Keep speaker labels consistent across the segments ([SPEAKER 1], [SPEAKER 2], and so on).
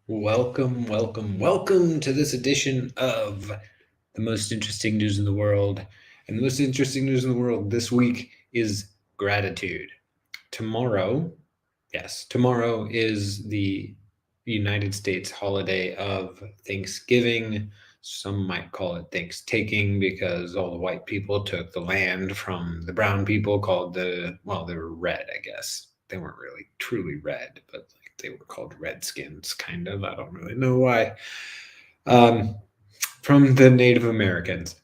[SPEAKER 1] Welcome to this edition of the most interesting news in the world. And the most interesting news in the world this week is gratitude. Tomorrow, yes, tomorrow is the United States holiday of Thanksgiving. Some might call it Thanks-taking because all the white people took the land from the brown people called they were red, I guess. They weren't really truly red, but like they were called redskins, kind of. I don't really know why. Um, from the Native Americans.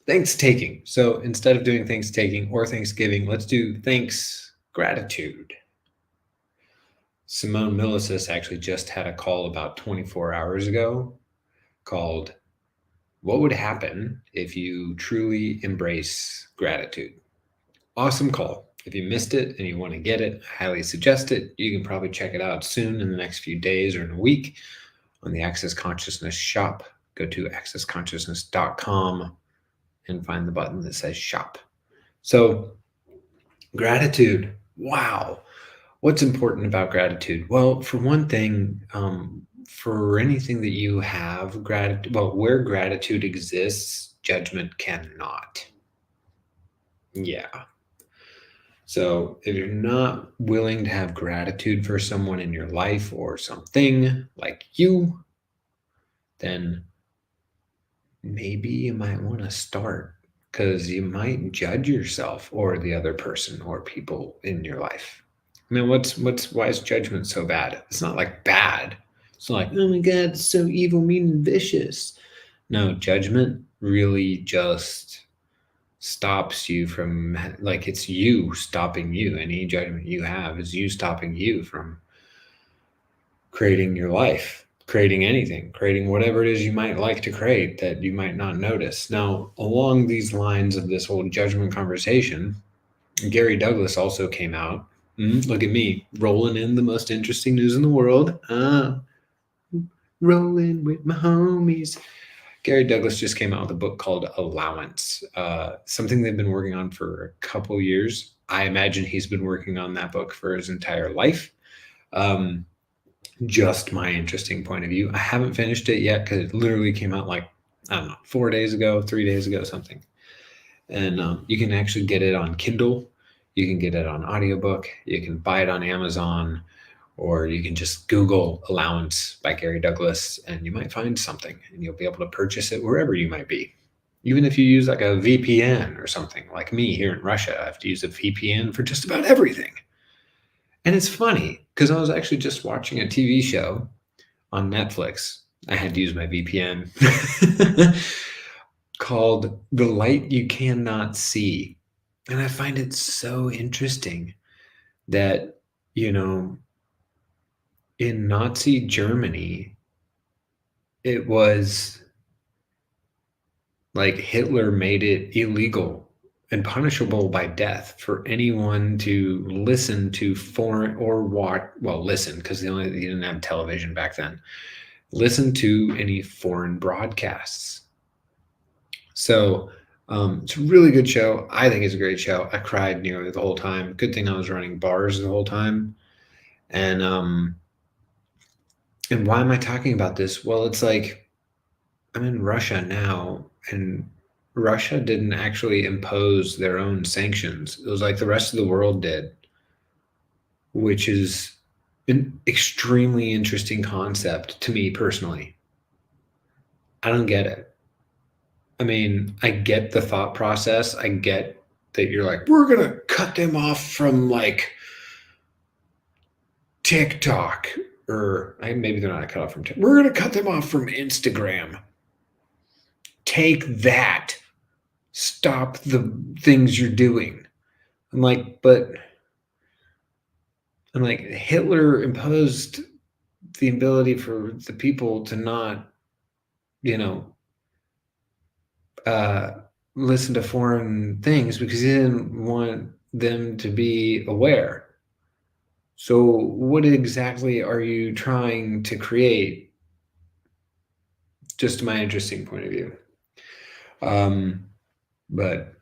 [SPEAKER 1] Thanks-taking. So instead of doing Thanks-taking or Thanksgiving, let's do thanks gratitude. Simone Milasas actually just had a call about 24 hours ago called What Would Happen If You Truly Embrace Gratitude? Awesome call. If you missed it and you want to get it, I highly suggest it. You can probably check it out soon in the next few days or in a week on the Access Consciousness shop. Go to accessconsciousness.com and find the button that says shop. So, gratitude. Wow. What's important about gratitude? Well, for one thing, for anything that you have, gratitude, well, where gratitude exists, judgment cannot. Yeah. So if you're not willing to have gratitude for someone in your life or something like you, then maybe you might want to start because you might judge yourself or the other person or people in your life. I mean, why is judgment so bad? It's not like bad. It's not like, oh my god, it's so evil, mean, and vicious. No, judgment really just stops you from, like, it's you stopping you. Any judgment you have is you stopping you from creating your life, creating anything, creating whatever it is you might like to create that you might not notice. Now, along these lines of this whole judgment conversation, Gary Douglas also came out. Look at me rolling in the most interesting news in the world. Rolling with my homies. Gary Douglas just came out with a book called Allowance, something they've been working on for a couple years. I imagine he's been working on that book for his entire life. Just my interesting point of view. I haven't finished it yet because it literally came out like, I don't know, 4 days ago, 3 days ago, something. And you can actually get it on Kindle. You can get it on audiobook. You can buy it on Amazon, or you can just Google Allowance by Gary Douglas and you might find something and you'll be able to purchase it wherever you might be. Even if you use like a VPN or something, like me here in Russia, I have to use a VPN for just about everything. And it's funny because I was actually just watching a TV show on Netflix. I had to use my VPN called The Light You Cannot See. And I find it so interesting that, you know, in Nazi Germany, it was like Hitler made it illegal and punishable by death for anyone to listen to foreign or watch, well, listen, because you didn't have television back then, listen to any foreign broadcasts. So it's a really good show. I think it's a great show. I cried nearly the whole time. Good thing I was running bars the whole time. And why am I talking about this? Well, it's like I'm in Russia now, and Russia didn't actually impose their own sanctions. It was like the rest of the world did, which is an extremely interesting concept to me personally. I don't get it. I mean, I get the thought process. I get that you're like, we're going to cut them off from like TikTok, or maybe they're not cut off from TikTok. We're going to cut them off from Instagram. Take that. Stop the things you're doing. I'm like, Hitler imposed the ability for the people to not, you know, uh, listen to foreign things because he didn't want them to be aware. So, what exactly are you trying to create? Just my interesting point of view. But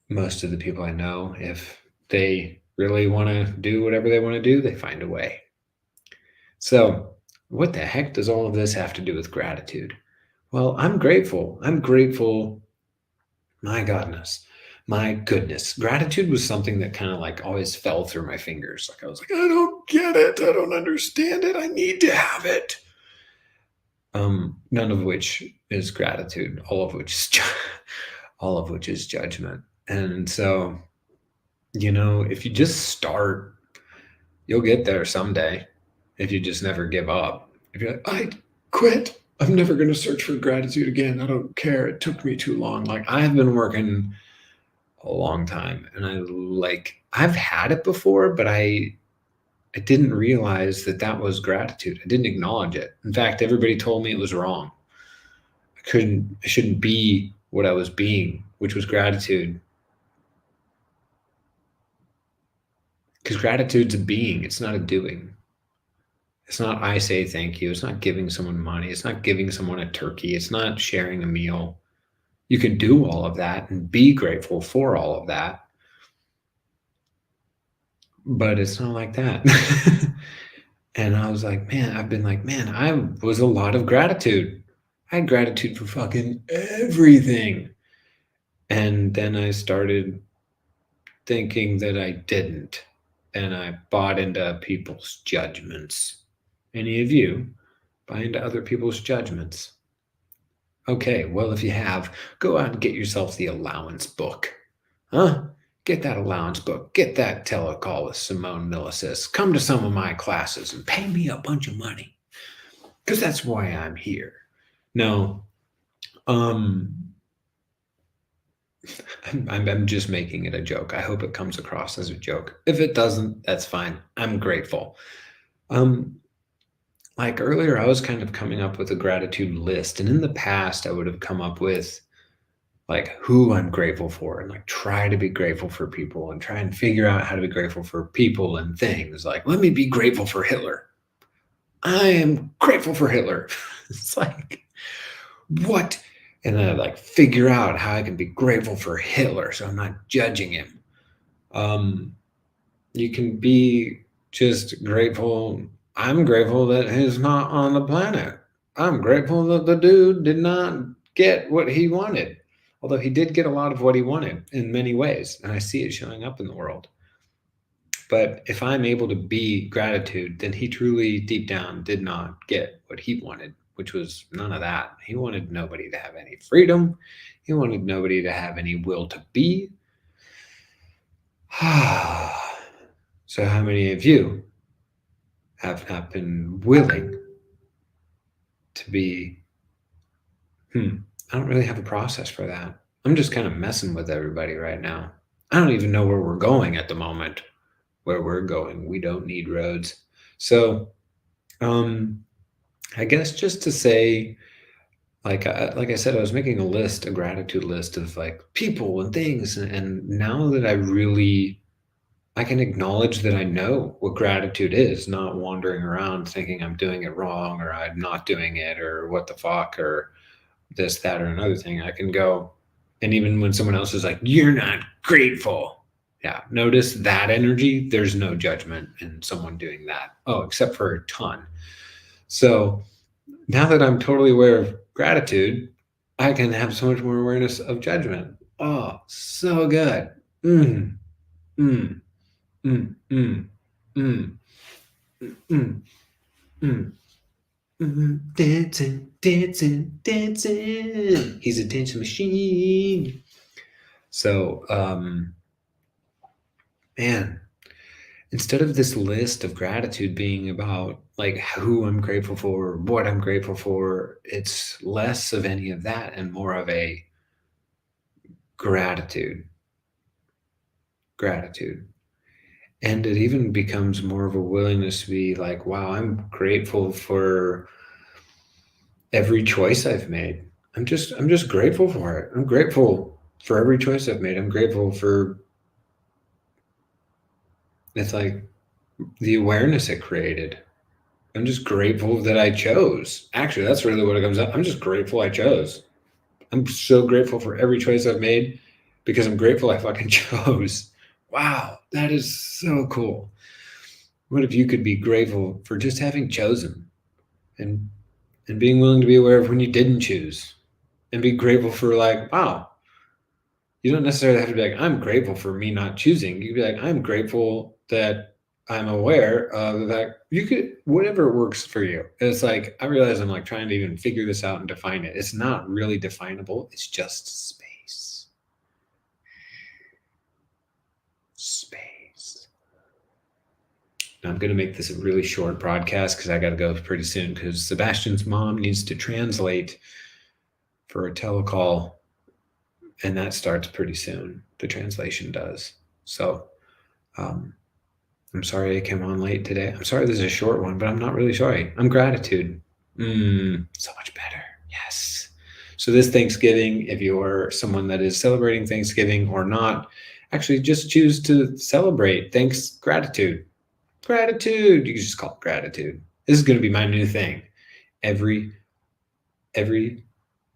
[SPEAKER 1] most of the people I know, if they really want to do whatever they want to do, they find a way. So, what the heck does all of this have to do with gratitude? Well, I'm grateful. I'm grateful. My goodness. My goodness. Gratitude was something that kind of like always fell through my fingers. Like I was like, I don't get it. I don't understand it. I need to have it. None of which is gratitude, all of which is all of which is judgment. And so, if you just start, you'll get there someday. If you just never give up. If you're like, I quit. I'm never going to search for gratitude again. I don't care. It took me too long. Like I've been working a long time and I've had it before, but I didn't realize that that was gratitude. I didn't acknowledge it. In fact, everybody told me it was wrong. I shouldn't be what I was being, which was gratitude. Because gratitude's a being, it's not a doing. It's not I say thank you. It's not giving someone money. It's not giving someone a turkey. It's not sharing a meal. You can do all of that and be grateful for all of that, but it's not like that. And I was like, man, I've been like, man, I was a lot of gratitude. I had gratitude for fucking everything. And then I started thinking that I didn't. And I bought into people's judgments. Any of you buy into other people's judgments? Okay, well, if you have, go out and get yourself the allowance book. Huh? Get that allowance book. Get that telecall with Simone Milasys. Come to some of my classes and pay me a bunch of money. Because that's why I'm here. No, I'm just making it a joke. I hope it comes across as a joke. If it doesn't, that's fine. I'm grateful. Like earlier, I was kind of coming up with a gratitude list. And in the past, I would have come up with like who I'm grateful for and like try to be grateful for people and try and figure out how to be grateful for people and things. Like, let me be grateful for Hitler. I am grateful for Hitler. It's like, what? And then I like figure out how I can be grateful for Hitler so I'm not judging him. You can be just grateful. I'm grateful that he's not on the planet. I'm grateful that the dude did not get what he wanted, although he did get a lot of what he wanted in many ways, and I see it showing up in the world. But if I'm able to be gratitude, then he truly deep down did not get what he wanted, which was none of that. He wanted nobody to have any freedom. He wanted nobody to have any will to be. So how many of you have not been willing to be, I don't really have a process for that. I'm just kind of messing with everybody right now. I don't even know where we're going at the moment. Where we're going, we don't need roads. So, I guess just to say, like I said, I was making a gratitude list of like people and things, and now that I can acknowledge that I know what gratitude is, not wandering around thinking I'm doing it wrong or I'm not doing it or what the fuck or this, that, or another thing. I can go, and even when someone else is like, you're not grateful. Yeah, notice that energy. There's no judgment in someone doing that. Oh, except for a ton. So now that I'm totally aware of gratitude, I can have so much more awareness of judgment. Oh, so good. Mm, mm, mm, mm, mm, mm, mm. Dancing, dancing, dancing. He's a dancing machine. So, man, instead of this list of gratitude being about like who I'm grateful for, what I'm grateful for, it's less of any of that and more of a gratitude. Gratitude. And it even becomes more of a willingness to be like, wow, I'm grateful for every choice I've made. I'm just grateful for it. I'm grateful for every choice I've made. I'm grateful for it's like the awareness it created. I'm just grateful that I chose. Actually, that's really what it comes up. I'm just grateful I chose. I'm so grateful for every choice I've made because I'm grateful I fucking chose. Wow, that is so cool. What if you could be grateful for just having chosen? and being willing to be aware of when you didn't choose, and be grateful for, like, wow, you don't necessarily have to be like, I'm grateful for me not choosing. You can be like, I'm grateful that I'm aware of the fact you could, whatever works for you. It's like, I realize I'm like trying to even figure this out and define it. It's not really definable. It's just space. Space. Now I'm going to make this a really short broadcast because I got to go pretty soon because Sebastian's mom needs to translate for a telecall, and that starts pretty soon. The translation does. So, I'm sorry I came on late today. I'm sorry this is a short one, but I'm not really sorry. I'm gratitude. So much better. Yes. So this Thanksgiving, if you're someone that is celebrating Thanksgiving or not, actually just choose to celebrate. Gratitude. Gratitude. You can just call it gratitude. This is going to be my new thing. Every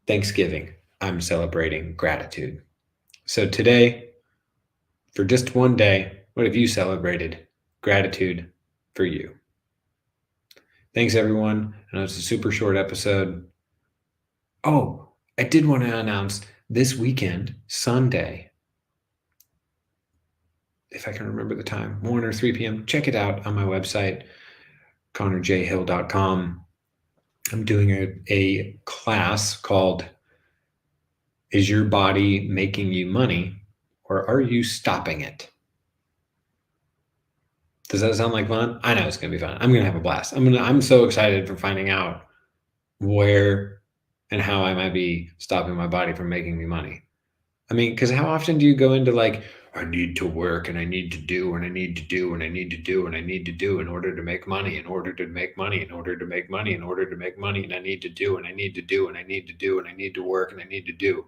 [SPEAKER 1] Thanksgiving, I'm celebrating gratitude. So today, for just one day, what have you celebrated? Gratitude for you. Thanks, everyone. I know it's a super short episode. Oh, I did want to announce this weekend, Sunday, if I can remember the time, 1 or 3 p.m., check it out on my website, connorjhill.com. I'm doing a class called Is Your Body Making You Money, or Are You Stopping It? Does that sound like fun? I know it's going to be fun. I'm going to have a blast. I'm so excited for finding out where and how I might be stopping my body from making me money. I mean, because how often do you go into like, I need to work and I need to do and I need to do and I need to do and I need to do in order to make money, in order to make money, in order to make money, in order to make money, and I need to do and I need to do and I need to do and I need to work and I need to do.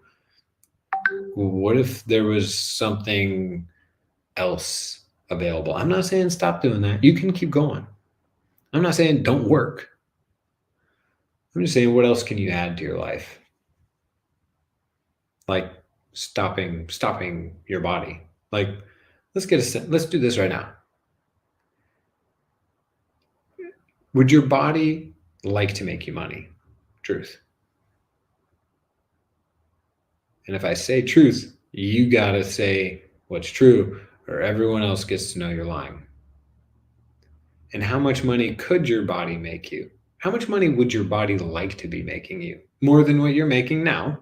[SPEAKER 1] Well, what if there was something else available? I'm not saying stop doing that. You can keep going. I'm not saying don't work. I'm just saying, what else can you add to your life? Like stopping your body. Like, let's do this right now. Would your body like to make you money? Truth. And if I say truth, you gotta say what's true, or everyone else gets to know you're lying. And how much money could your body make you? How much money would your body like to be making you? More than what you're making now?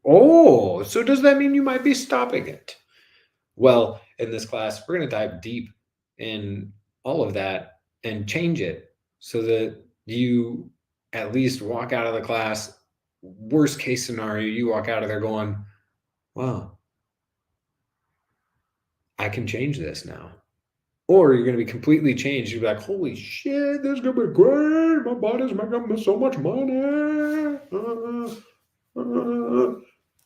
[SPEAKER 1] Oh, so does that mean you might be stopping it? Well, in this class, we're going to dive deep in all of that and change it so that you at least walk out of the class. Worst case scenario, you walk out of there going, wow, I can change this now. Or you're going to be completely changed. You'll be like, holy shit, this is going to be great. My body's making me so much money.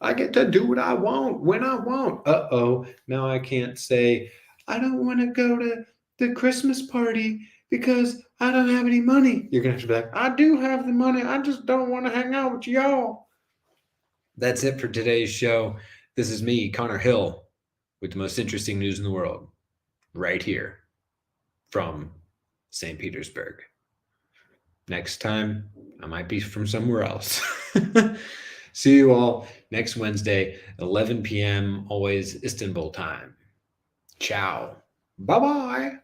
[SPEAKER 1] I get to do what I want when I want. Uh-oh, now I can't say, I don't want to go to the Christmas party because I don't have any money. You're going to have to be like, I do have the money. I just don't want to hang out with y'all. That's it for today's show. This is me, Connor Hill, with the most interesting news in the world, right here from St. Petersburg. Next time, I might be from somewhere else. See you all next Wednesday, 11 p.m., always Istanbul time. Ciao. Bye-bye.